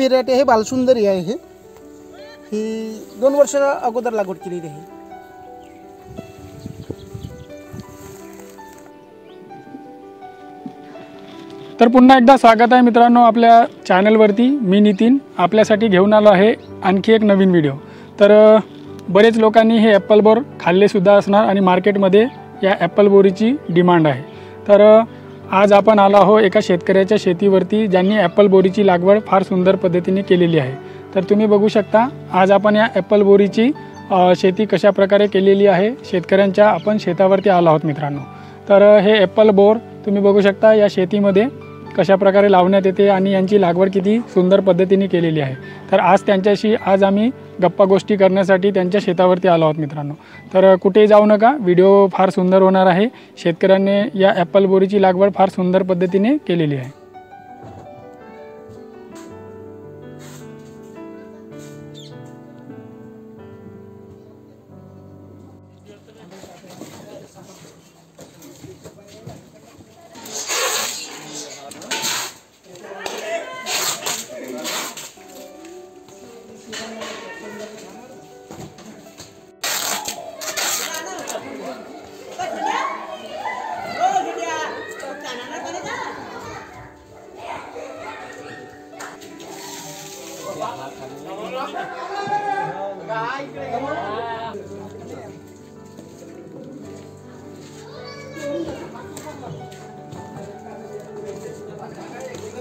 Variety आहे बालसुंदरी आहे ही 2 वर्ष अगोदर लागवड केलेली आहे। तर पुन्हा एकदा स्वागत आहे मित्रांनो आपल्या चॅनलवरती। मी नितीन आपल्यासाठी घेऊन आलो आहे आणखी एक नवीन व्हिडिओ। तर बरेच लोकांनी हे ॲपल बोर खाल्ले सुद्धा असणार आणि मार्केटमध्ये या ॲपल बोरीची डिमांड आहे। तर आज आपण आलो आहोत एका शेतकऱ्याच्या शेतीवरती ज्यांनी ॲपल बोरीची लागवड फार सुंदर पद्धतीने केलेली आहे। तर तुम्ही बघू शकता आज आपण या ॲपल बोरीची शेती कशा प्रकारे केलेली आहे शेतकऱ्यांच्या आपण शेतावरती आलो आहोत मित्रांनो। तर हे ॲपल बोर तुम्ही बघू शकता या शेतीमध्ये कशा प्रकारे लावण्यात येते आणि यांची लागवड किती सुंदर पद्धतीने केलेली आहे। तर आज आम्ही गप्पा गोष्टी करण्यासाठी त्यांच्या शेतावरती आलो आहोत मित्रांनो। तर कुठेही जाऊ नका, व्हिडिओ फार सुंदर होणार आहे। शेतकऱ्यांनी या ॲपल बोरीची लागवड फार सुंदर पद्धतीने केलेली आहे।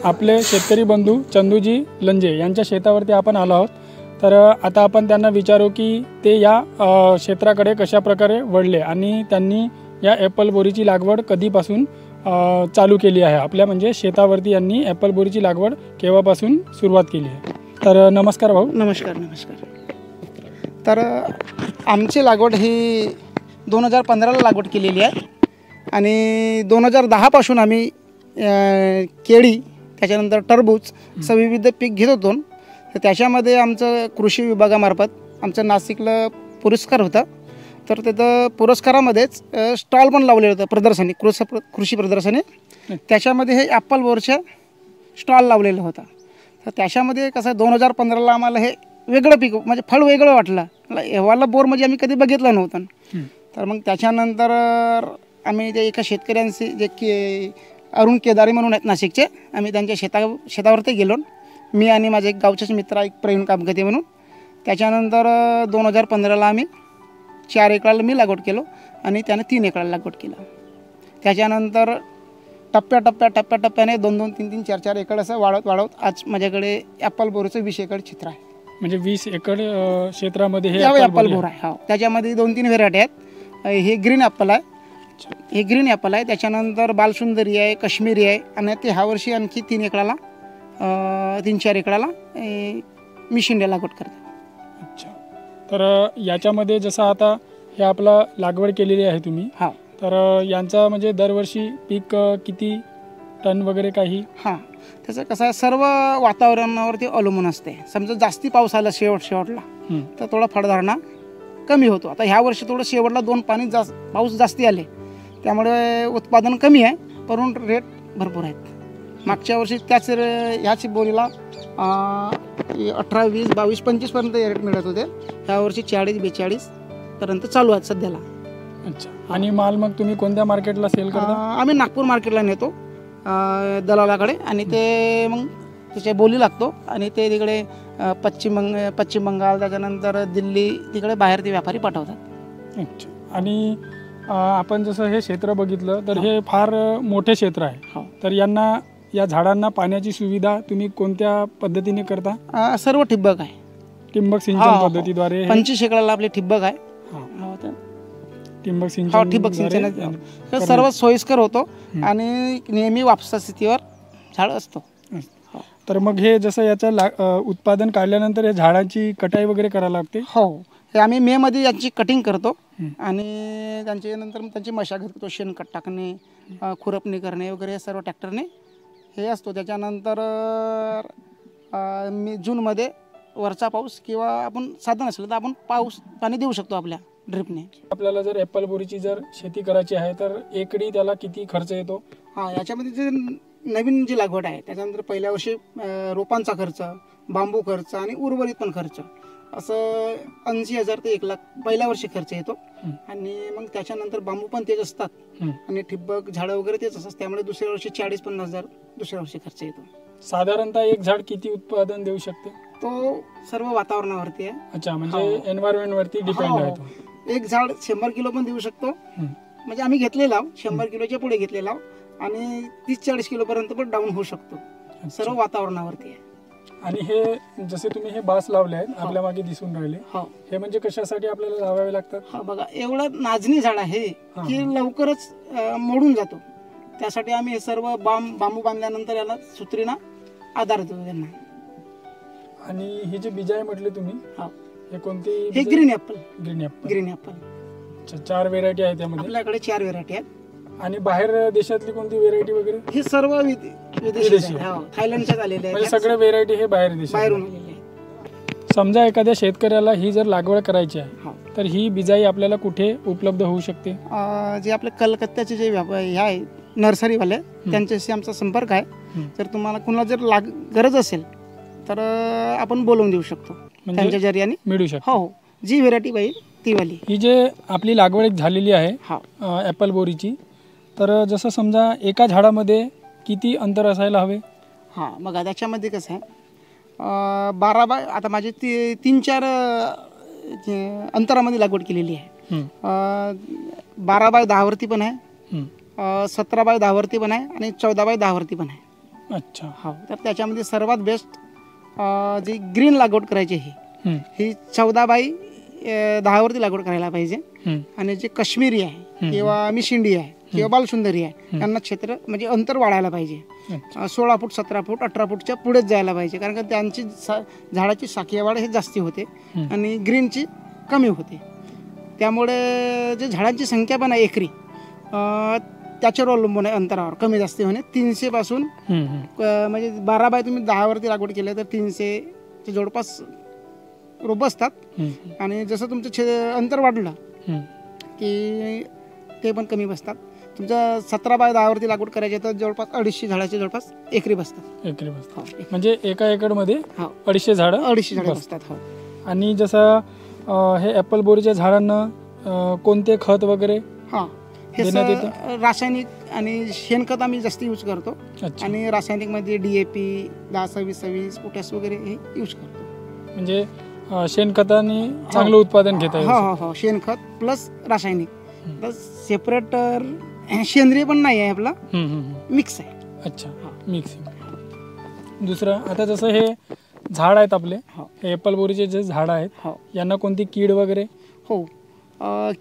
आपले शेतकरी बंधू चंदूजी लंजे यांच्या शेतावरती आपण आलो आहोत। तर आता आपण त्यांना विचारू की ते या क्षेत्राकडे कशा प्रकारे वळले आणि त्यांनी या ॲपल बोरीची लागवड कधीपासून चालू केली आहे। आपल्या म्हणजे शेतावरती यांनी ॲपल बोरीची लागवड केव्हापासून सुरुवात केली आहे। तर नमस्कार भाऊ। नमस्कार। तर आमची लागवड ही 2015ला लागवड केलेली आहे आणि 2010 पासून आम्ही केळी त्याच्यानंतर टरबूज असं विविध पीक घेत होतो। तर त्याच्यामध्ये आमचं कृषी विभागामार्फत आमचं नाशिकला पुरस्कार होता। तर तिथं पुरस्कारामध्येच स्टॉल पण लावलेलं होतं प्रदर्शनी कृषी प्रदर्शनी। त्याच्यामध्ये हे ॲपल बोरच्या स्टॉल लावलेलं होता। तर त्याच्यामध्ये कसं 2015ला आम्हाला हे वेगळं पीक म्हणजे फळ वेगळं वाटलं। एव्हाला बोर म्हणजे आम्ही कधी बघितलं नव्हतं। तर मग त्याच्यानंतर आम्ही जे एका शेतकऱ्यांशी जे अरुण केदारी म्हणून आहेत नाशिकचे, आम्ही त्यांच्या शेतावरती गेलो मी आणि माझे एक गावचेच मित्र एक प्रवीण कामगते म्हणून। त्याच्यानंतर 2015ला आम्ही 4 एकराला मी लागवड केलो आणि त्याने 3 एकराला लागवड केलं। त्याच्यानंतर टप्प्याटप्प्याने 2-2, 3-3, 4-4 एकर असं वाढवत आज माझ्याकडे ॲपल बोरचं 20 एकर क्षेत्र आहे। म्हणजे 20 एकर क्षेत्रामध्ये हे ॲपल बोर आहे। हो, त्याच्यामध्ये 2-3 व्हेरायटी आहेत। हे ग्रीन ॲपल आहे, त्याच्यानंतर बालसुंदरी आहे, काश्मीरी आहे आणि ते ह्या वर्षी आणखी 3 एकराला 3-4 एकराला मी शिंदे लागवड करतो। अच्छा। तर याच्यामध्ये जसं आता हे आपला लागवड केलेली आहे तुम्ही, हां, तर यांचा म्हणजे दरवर्षी पीक किती टन वगैरे काही? हां, त्याचं कसं आहे सर्व वातावरणावरती अवलंबून असते। समजा जास्ती पाऊस आला शेवटला तर थोडा फळधारणा कमी होतो। आता ह्या वर्षी थोडं शेवटला 2 पाऊस जास्ती आले त्यामुळे उत्पादन कमी आहे, परंतु रेट भरपूर आहेत। मागच्या वर्षी ह्याच बोरीला 18, 20, 22, 25 पर्यंत रेट मिळत होते। ह्या वर्षी 40-42 पर्यंत चालू आहेत सध्याला। अच्छा। आणि माल मग तुम्ही कोणत्या मार्केटला सेल करता? आम्ही नागपूर मार्केटला नेतो दलालाकडे आणि ते मग त्याचे बोली लागतो आणि ते तिकडे पश्चिम बंगाल त्याच्यानंतर दिल्ली तिकडे बाहेर ते व्यापारी पाठवतात। अच्छा। आणि आपण जसं हे क्षेत्र बघितलं तर हे फार मोठे क्षेत्र आहे। तर या झाडांना पाण्याची सुविधा तुम्ही कोणत्या पद्धतीने करता? सर्व ठिबक आहे, ठिबक सिंचन पद्धतीद्वारे। 25 एकराला आपली ठिबक आहे। ठिबक सिंचन सर्व सोयीस्कर होतो आणि नेहमी वापसा स्थितीवर झाड असतो। तर मग हे जसं याचं उत्पादन काढल्यानंतर या झाडाची कटाई वगैरे करायला लागते? हो, हे आम्ही मे मध्ये याची कटिंग करतो आणि नंतर त्यांची मशागत करतो, शेणखत टाकणे, खुरपणी करणे वगैरे सर्व ट्रॅक्टरने हे असतो। त्याच्यानंतर जूनमध्ये वरचा पाऊस किंवा आपण साधन असलं तर आपण पाणी देऊ शकतो आपल्या ड्रिपने। आपल्याला जर ॲपल बोरीची जर शेती करायची आहे तर एकरी त्याला किती खर्च येतो? हां, याच्यामध्ये जे नवीन जी लागवड आहे त्याच्यानंतर पहिल्या वर्षी रोपांचा खर्च, बांबू खर्च आणि उर्वरित पण खर्च असं 80,000 ते 1,00,000 पहिल्या वर्षी खर्च येतो. आणि मग त्याच्यानंतर बांबू पण तेच असतात आणि ठिबक झाडं वगैरे तेच असतात, त्यामुळे दुसऱ्या वर्षी 40-50,000 दुसऱ्या वर्षी खर्च येतो. साधारणतः एक झाड किती उत्पादन देऊ शकते? तो सर्व वातावरणावरती आहे. अच्छा, म्हणजे एन्व्हायरमेंट वरती डिपेंड आहे तो. एक झाड 100 किलो पण देऊ शकतो, म्हणजे आम्ही घेतलेला 100 किलोच्या पुढे घेतलेला आणि 30-40 किलो पर्यंत पण डाऊन होऊ शकतो. सर्व वातावरणावरती आहे. आणि हे जसे तुम्ही हे बास लावले आहेत आपल्या मागे दिसून राहिले, हे म्हणजे कशासाठी आपल्याला लावावे लागतात? हा बघा, एवढं नाजनी झाड आहे की लवकरच मोडून जातो, त्यासाठी आम्ही हे सर्व बांबू बांधल्यानंतर याला सुत्रीना आधार देतो त्यांना. आणि हे जे बीज आहे म्हटले तुम्ही, हे कोणते? हे green apple. Green apple. Green apple. अच्छा, 4 व्हेरायटी आहेत त्यामध्ये. आपल्याकडे 4 व्हेरायटी आहेत. आणि बाहेर देशातली कोणती व्हेरायटी वगैरे? हे सर्व विदेशी थायलंडच्याच आलेले आहेत. सगळे व्हेरायटी हे बाहेरून आलेले आहेत. समजा एखाद्या शेतकऱ्याला ही जर लागवड करायची आहे तर ही बिजाई आपल्याला कुठे उपलब्ध होऊ शकते? जे आपले कलकत्त्याचे जे हे आहे नर्सरीवाले, त्यांच्याशी आमचा संपर्क आहे. तर तुम्हाला कुणाला जर गरज असेल तर आपण बोलवून देऊ शकतो, त्यांच्या जरियाने मिळू शकतो. हो, जी व्हेरायटी पाहिजे ती वाली. ही जे आपली लागवड झालेली आहे ॲपल बोरीची, तर जसं समजा एका झाडामध्ये किती अंतर असायला हवे? बघा त्याच्यामध्ये कसं आहे, 12 बाय, आता माझी 3-4 अंतरामध्ये लागवड केलेली आहे. 12 बाय 10 वरती पण आहे, 17 बाय 10 वरती पण आहे आणि 14 बाय 10 वरती पण आहे. अच्छा. तर त्याच्यामध्ये सर्वात बेस्ट जी ग्रीन लागवड करायची ही 14 बाय 10 वरती लागवड करायला पाहिजे. आणि जे काश्मीरी आहे किंवा मिशिंडी आहे किंवा बालसुंदरी आहे यांना क्षेत्र म्हणजे अंतर वाढायला पाहिजे. 16 फूट 17 फूट 18 फूटच्या पुढेच जायला पाहिजे, कारण का त्यांची झाडाची शाखीय वाढ हे जास्ती होते आणि ग्रीनची कमी होते. त्यामुळे जे झाडांची संख्या पण आहे एकरी त्याच्यावर अवलंबून आहे अंतरावर कमी जास्ती होणे. 300 पासून म्हणजे 12 बाय तुम्ही 10 वरती लागवड केली तर 300च्या जवळपास रोप असतात. आणि जसं तुमचं अंतर वाढलं की ते पण कमी बसतात. तुमच्या 17 बाय 10 वरती लागवड करायची तर जवळपास 250 झाडाचे जवळपास एकरी बसतात. म्हणजे एका एकरमध्ये 250 झाडं बसतात. आणि जसं हे ॲपल बोरीच्या झाडांना कोणते खत वगैरे? हे रासायनिक आणि शेणखत आम्ही जास्त यूज करतो. आणि रासायनिक मध्ये DAP 10-26-26 पोटॅश वगैरे हे यूज करतो. म्हणजे शेणखताने चांगलं उत्पादन घेता येईल. हो, शेणखत प्लस रासायनिक. सेपरेट सेंद्रिय पण नाही आहे, आपला मिक्स आहे. अच्छा, मिक्सिंग. दुसरं, आता जसं हे झाड आहेत आपले, हे ॲपल बोरीचे जे झाड आहेत यांना कोणती कीड वगैरे?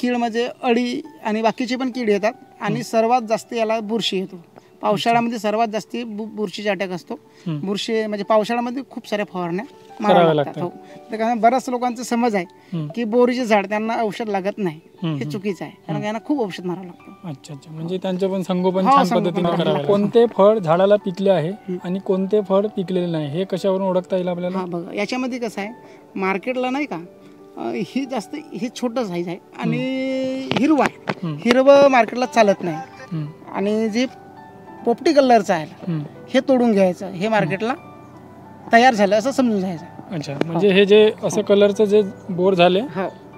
कीड म्हणजे अळी आणि बाकीचे पण कीड येतात. आणि सर्वात जास्त याला बुरशी येतो. पावसाळ्यामध्ये सर्वात जास्त बुरशीचा अटॅक असतो. बुरशी म्हणजे पावसाळ्यामध्ये खूप साऱ्या फवारण्या माराव्या लागतात. कारण बऱ्याच लोकांचा समज आहे की बोरीचे झाड त्यांना औषध लागत नाही, हे चुकीचं आहे, कारण यांना खूप औषध मारावं लागतं. अच्छा, म्हणजे त्यांचं पण संगोपन छान पद्धतीने करावं लागतं. कोणते फळ झाडाला पिकले आहे आणि कोणते फळ पिकलेले नाही हे कशावरून ओळखता येईल आपल्याला? बघा, याच्यामध्ये कसं आहे, मार्केटला नाही का ही जास्त हे छोटं साईज आहे आणि हिरवं मार्केटला चालत नाही. आणि जे पोपटी कलरचं आहे हे तोडून घ्यायचं, हे मार्केटला तयार झालं असं समजून जायचं. अच्छा, म्हणजे हे जे असं कलरचं जे बोर झाले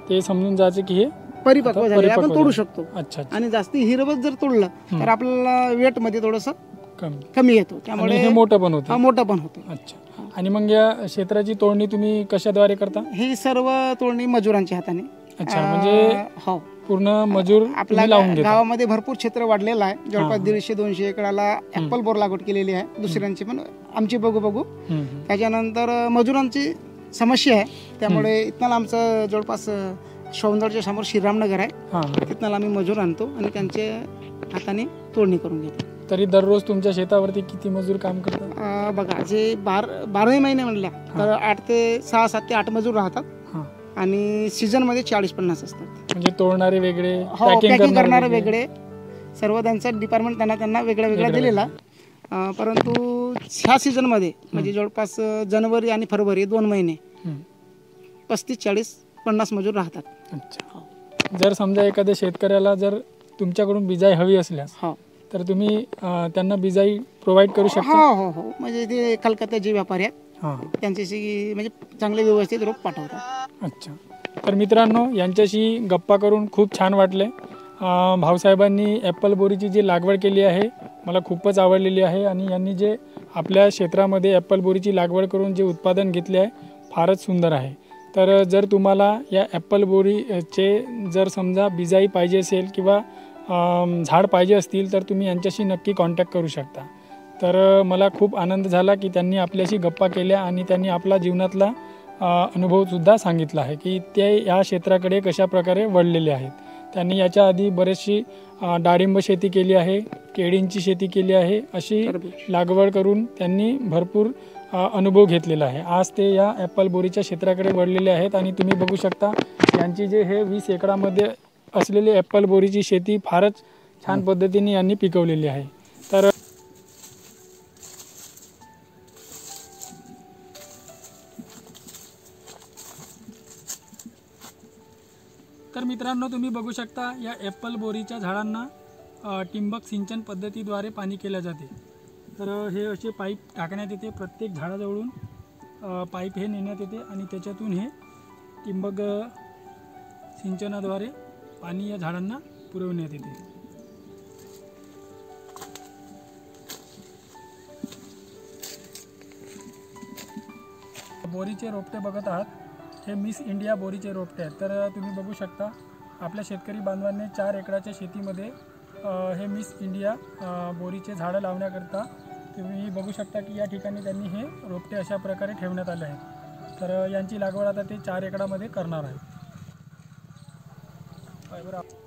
ते समजून जायचं की हे परिपक्व झाले, आपण तोडू शकतो. अच्छा. आणि जास्ती हिरवं जर तोडलं तर आपल्याला वेट मध्ये थोडंसं कमी येतो, त्यामुळे हे मोठं पण होतं. अच्छा. आणि मग या क्षेत्राची तोडणी तुम्ही कशाद्वारे करता? ही सर्व तोडणी मजुरांच्या हाताने. अच्छा, म्हणजे पूर्ण मजूर आपल्या गावामध्ये भरपूर क्षेत्र वाढलेलं आहे. जवळपास 150-200 एकराला ॲपल बोर लागवड केलेली आहे. दुसऱ्यांची पण आमची बघू. त्याच्यानंतर मजुरांची समस्या आहे, त्यामुळे इथनं आमचं जवळपास सौंदर्याच्या समोर श्रीरामनगर आहे, तिथनं आम्ही मजूर आणतो आणि त्यांच्या हाताने तोडणी करून घेतो. तरी दररोज तुमच्या शेतावरती किती मजूर काम करतात? बघा, जे 12 महिने म्हणल्या तर 7 ते 8 मजूर राहतात. आणि सीझन मध्ये 40-50 असतात. म्हणजे तोडणारे वेगळे, पॅकिंग करणारे वेगळे, सर्व त्यांचं डिपार्टमेंट त्यांना वेगळा दिलेला. परंतु ह्या सीझन मध्ये म्हणजे जवळपास जानेवारी आणि फरवरी 2 महिने 35-40-50 मजूर राहतात. अच्छा. जर समजा एखाद्या शेतकऱ्याला जर तुमच्याकडून बिजाई हवी असल्यास तर तुम्ही त्यांना बिजाई प्रोव्हाइड करू शकता. हो हो हो, म्हणजे ते कलकत्त्यात जे व्यापारी आहेत हां, त्यांच्याशी म्हणजे चांगले व्यवस्थित रोप पाठवतात. अच्छा. तर मित्रांनो, यांच्याशी गप्पा करून खूप छान वाटले. भाऊसाहेबांनी ॲपल बोरीची जी लागवड केली आहे मला खूपच आवडलेली आहे आणि यांनी जे आपल्या क्षेत्रामध्ये ॲपल बोरीची लागवड करून जे उत्पादन घेतले आहे फारच सुंदर आहे. तर जर तुम्हाला या ॲपल बोरीचे जर समजा बिजाई पाहिजे असेल किंवा झाड पाहिजे असतील तर तुम्ही यांच्याशी नक्की कॉन्टॅक्ट करू शकता. तर मला खूप आनंद झाला की त्यांनी आपल्याशी गप्पा केल्या आणि त्यांनी आपला जीवनातला अनुभवसुद्धा सांगितला आहे की ते या क्षेत्राकडे कशाप्रकारे वळलेले आहेत. त्यांनी याच्या आधी बरेचशी डाळिंब शेती केली आहे, केळींची शेती केली आहे, अशी लागवड करून त्यांनी भरपूर अनुभव घेतलेला आहे. आज ते या ॲपल बोरीच्या क्षेत्राकडे वळलेले आहेत आणि तुम्ही बघू शकता यांची जे हे 20 एकरामध्ये असलेली ॲपल बोरीची शेती फारच छान पद्धतीने यांनी पिकवलेली आहे. तर मित्रांनो, तुम्ही बघू शकता या ॲपल बोरीच्या झाडांना ठिबक सिंचन पद्धतीद्वारे पाणी केले जाते. तर हे असे पाईप टाकण्यात येते, प्रत्येक झाडाजवळून पाईप हे नेण्यात येते आणि त्याच्यातून हे ठिबक सिंचनाद्वारे पाणी या झाडांना पुरवण्यात येते. बोरीचे रोपटे बघत आहात, हे मिस इंडिया बोरीचे रोपटे आहेत. तर तुम्ही बघू शकता आपल्या शेतकरी बांधवांनी 4 एकराच्या शेतीमध्ये हे मिस इंडिया बोरीचे झाडं लावण्याकरता तुम्ही बघू शकता की या ठिकाणी त्यांनी हे रोपटे अशा प्रकारे ठेवण्यात आले आहेत. तर यांची लागवड आता ते 4 एकरामध्ये करणार आहेत.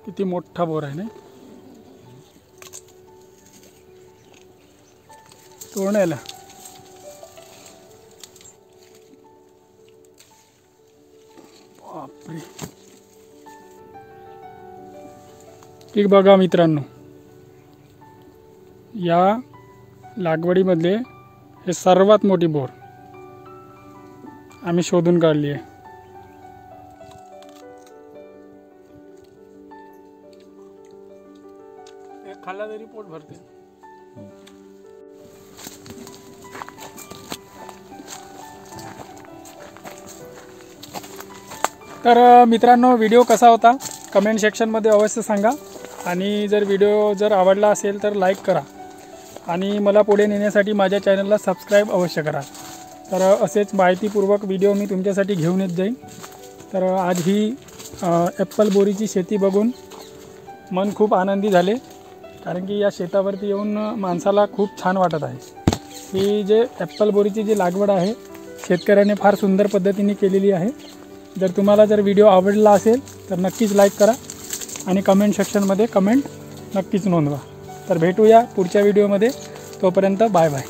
किती मोठा बोर आहे ना, तोडण्याला. बापरे. ठीक, बघा मित्रांनो, या लागवडीमधले हे सर्वात मोठी बोर आम्ही शोधून काढली आहे. खाल्ला तरी पोट भरते. तर मित्रांनो, व्हिडिओ कसा होता कमेंट सेक्शनमध्ये अवश्य सांगा आणि जर व्हिडिओ जर आवडला असेल तर लाईक करा आणि मला पुढे नेण्यासाठी माझ्या चॅनलला सबस्क्राईब अवश्य करा. तर असेच माहितीपूर्वक व्हिडिओ मी तुमच्यासाठी घेऊन येत जाईन. तर आज ही ॲपल बोरीची शेती बघून मन खूप आनंदी झाले, कारण की या शेतावरती येऊन माणसाला खूप छान वाटत आहे. ही जे ॲपल बोरीची जी लागवड आहे शेतकऱ्याने फार सुंदर पद्धतीने केलेली आहे. जर तुम्हाला जर व्हिडिओ आवडला असेल तर नक्कीच लाईक करा आणि कमेंट सेक्शनमध्ये कमेंट नक्कीच नोंदवा. तर भेटूया पुढच्या व्हिडिओमध्ये. तोपर्यंत बाय बाय.